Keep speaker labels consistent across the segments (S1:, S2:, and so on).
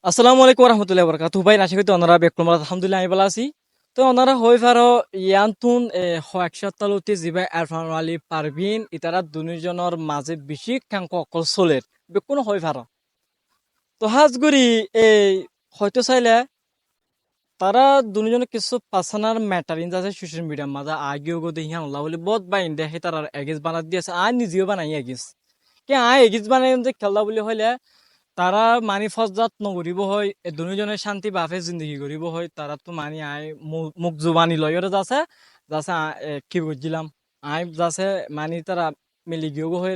S1: আসসালামু আলাইকুম রহমতুল্লাহ বরকাতু ভাই আশা করি ওনারা বেকুম আলহামদুলিল্লাহ আমি ভালো আছি তো ওনারা হই ফারো ইয়ান্তুন একসাথে জিবা আরফান আলী পারভিন ইতারা দুজনের মাঝে বেশি কাঙ্ক অকল চলের বেকুন হই ফারো তো হাজগুড়ি এই হয়তো চাইলে তারা দুজনে কিছু পার্সোনাল ম্যাটার ইন আছে সোশ্যাল মিডিয়ার মাঝে আগেও গো দেখি আল্লাহ বলে বহুত বাইন দেখে তারা এগিস বানা দিয়েছে আর নিজেও বানাই এগিস কে এগিস বানাই খেলা বলে হইলে তারা মানি ফজাত নগরিব হয় এ দুজনের শান্তি বাফে জিন্দগি করিব হয় তারা তো মানি আয় মুখ জুবানি লয় যাচ্ছে যাচ্ছে কি বুঝছিলাম আই যাচ্ছে মানি তারা মিলি গিয়ে হয়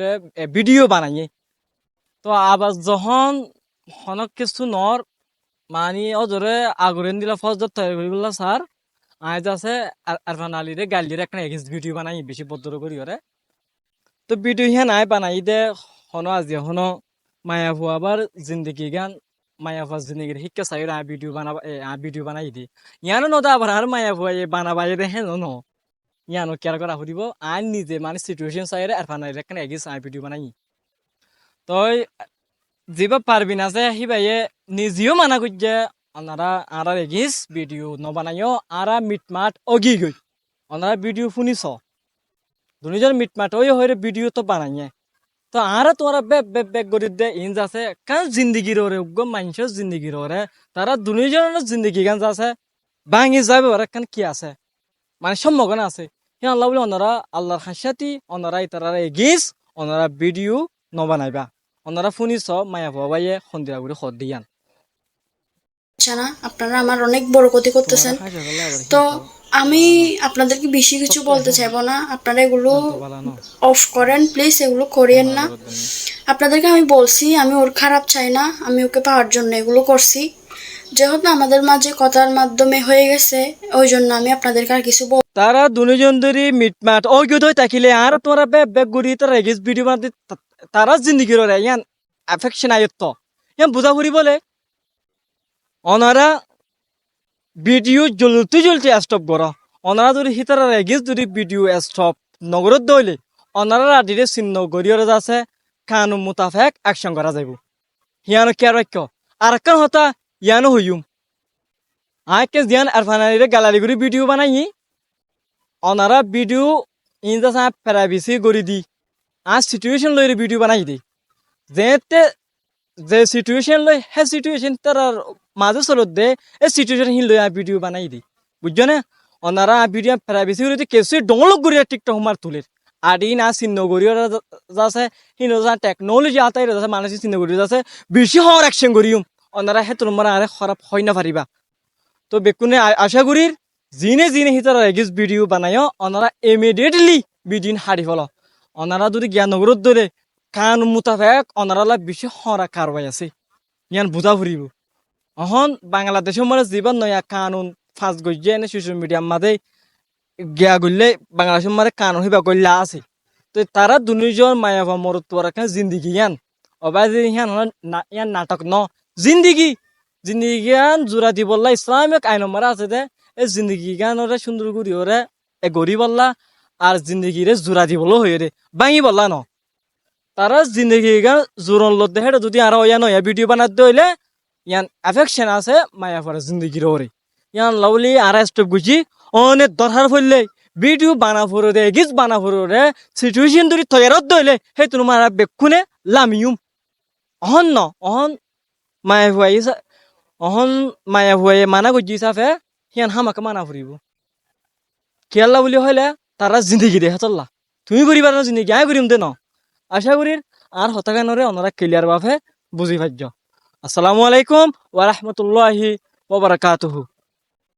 S1: ভিডিও বানাই তো আবার যখন হনক কিছু নর মানি অজরে আগরেন দিলা ফজাত তৈরি করিবলা স্যার আই যাচ্ছে আরফান আলীরে গালিরে একটা এগেন্স্ট ভিডিও বানাই বেশি বদ্ধ করি ওরে তো ভিডিও হিয়া নাই বানাই দে হনো আজি হনো মায়া ভুয়া আবার জিন্দগি গান মায়া ভুয়া জিন্দগির শিক্ষা চাই ভিডিও বানাই দি ইয়ানো নদা আবার আর মায়া ভুয়া বানাবাই দে হেন ন ইয়ানো কেয়ার করা ফুরিব আর নিজে মানে সিচুয়েশন চাই আর ফানাই রেখে এগিস ভিডিও বানাই তই যেবা পারবি না যে হিবাইয়ে নিজেও মানা করছে ওনারা আর এগিস ভিডিও নবানাইও আরা মিটমাট অগি গই ওনারা ভিডিও শুনিছ দুজন মিটমাট ওই হয়ে ভিডিও তো বানাইয়ে তো আর তোরা বেগ করে দে ইঞ্জ আছে কারণ জিন্দগির ওরে উগ্র মানুষের জিন্দগির ওরে তারা দুজনের জিন্দগি গান আছে ভাঙি যাবে ওরা কান কি আছে মানে সম্ভাবনা আছে হ্যাঁ আল্লাহ বলে ওনারা আল্লাহর হাসিয়াতি ওনারা তারা এগিস ওনারা ভিডিও নবানাইবা ওনারা শুনিছ মায়া বাবাইয়ে সন্ধিয়া করে খদ দিয়ান
S2: না আপনারা আমার অনেক বড় ক্ষতি করতেছেন। তো আমি আপনাদেরকে বেশি কিছু বলতে চাইবো না, আপনারা এগুলো অফ করেন প্লিজ, এগুলো করিয়েন না। আপনাদেরকে আমি বলছি আমি ওর খারাপ চাই না, আমি ওকে পাওয়ার জন্য এগুলো করছি। যেহেতু আমাদের মাঝে কথার মাধ্যমে হয়ে গেছে ওই জন্য আমি আপনাদেরকে আর কিছু
S1: তারা দুজন ধরে মিটমাট অজ্ঞ থাকিলে আর তোরা বেগ ঘুরি তারা এগিস ভিডিও বানাতে তারা জিন্দগির ওরে ইয়ান অ্যাফেকশন আয়ত্ত ইয়ান বুঝা ফুরি বলে ওনারা ভিডিও জ্বলতে স্টপ করো ওনারা যদি হিতারা এগিস যদি ভিডিও স্টপ নগরত দইলে ওনারা রাডিরে চিহ্ন গড়িয়রে যাচ্ছে কানুন মোতাফেক অ্যাকশন করা যাইব হিয়ানো কে রাখ্য আর একখান হতা ইয়ানো হইম আয়কে জিয়ান আরফানারিরে গ্যালারি করে ভিডিও বানাই ওনারা ভিডিও ইনজা প্রাইভেসি করে দি আর সিচুয়েশন লইরে ভিডিও বানাই দি যেতে যে সিচুয়েশন লই হে সিচুয়েশন তার মাঝে চলত দে এই সিচুয়েশন হিন লই ভিডিও বানাই দি বুঝছো না ওনারা ভিডিও প্রাইভেসি করে কেসে ডংলক করিয়া টিকটক হুমার তুলের আর ই না চিহ্ন করিয়া যাচ্ছে হিন যা টেকনোলজি আতাই যাচ্ছে মানুষ চিহ্ন করিয়া যাচ্ছে বেশি হওয়ার অ্যাকশন করিম ওনারা হে তোমার আরে খারাপ হয় না পারিবা তো বেকুনে আশা করির জিনে হিতার এগিস ভিডিও বানাইও ওনারা ইমিডিয়েটলি ভিডিও হারি ফেল ওনারা যদি জ্ঞান নগরত ধরে কান মোতাবেক ওনারা বেশি হরা কারবাই আছে ইয়ান বুঝা ফুরিব অহন বাংলাদেশের মানে জীবন নয়া কানুন ফাঁস গজ্জে এনে সোশ্যাল মিডিয়ার মাঝে গিয়া গড়লে বাংলাদেশের মানে কানুন হিবা গল্লা আছে তো তারা দুজন মায়াবা মরত তোরা জিন্দিগি ইয়ান অবাই ইয়ান নাটক ন জিন্দিগি জিন্দিগিয়ান জোড়া দি বললা ইসলামিক আইন মারা আছে দে এই জিন্দিগি গান ওরে সুন্দর করি ওরে এ গড়ি বললা আর জিন্দিগিরে জোড়া দি বলো হয়ে রে ভাঙি বললা ন তারা জিন্দিগি গান জোরন লত দেখে যদি আর ইয়ান ভিডিও বানাতে হইলে ইয়ান এফেকশন আছে মায়া পরে জিন্দিগির ওরে ইয়ান লাউলি আর স্টপ গুছি অনেক দরকার পড়লে ভিডিও বানা ফোরে দে গিজ বানা ফোরে সিচুয়েশন ধরি তৈয়ারত দইলে সেই তোমার বেক্ষুনে লামিউম অহন ন অহন মায়া ভুয়াই অহন মায়া ভুয়াই মানা গুজি সাফে হিয়ান হামাকে মানা ফুরিব খেয়াল্লা বলি হইলে তারা জিন্দিগি দেখা চললা তুমি করিবা না জিন্দিগি আয় করিম দে ন আশা করির আর হতাগানরে ওনারা ক্লিয়ার ভাবে বুঝি পাইজ আসসালামু আলাইকুম ওয়া রাহমাতুল্লাহি ওয়া বারাকাতুহু।